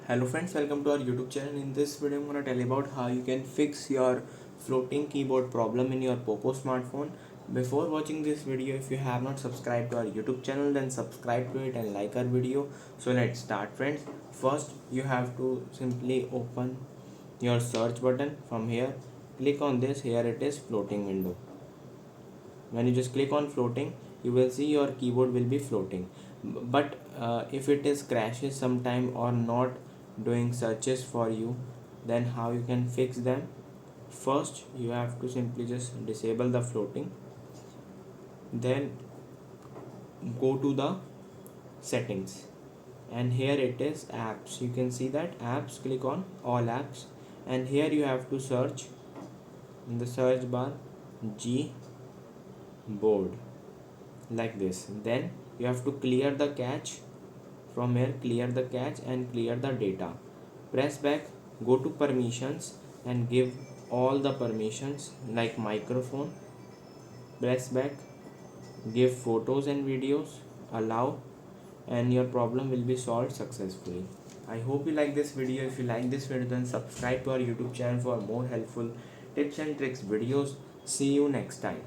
Hello friends, welcome to our YouTube channel. In this video I'm going to tell you about how you can fix your floating keyboard problem in your POCO smartphone. Before watching this video, if you have not subscribed to our YouTube channel, then subscribe to it and like our video. So let's start friends. First you have to simply open your search button. From here click on this, here it is floating window. When you just click on floating, you will see your keyboard will be floating. But if it is crashes sometime or not doing searches for you, then how you can fix them? First you have to simply just disable the floating, then go to the settings, and here it is apps. You can see that apps, click on all apps, and here you have to search in the search bar G board like this. Then you have to clear the cache. From here clear the cache and clear the data. Press back, go to permissions and give all the permissions like microphone. Press back, give photos and videos, allow, and your problem will be solved successfully. I hope you like this video. If you like this video, then subscribe to our YouTube channel for more helpful tips and tricks videos. See you next time.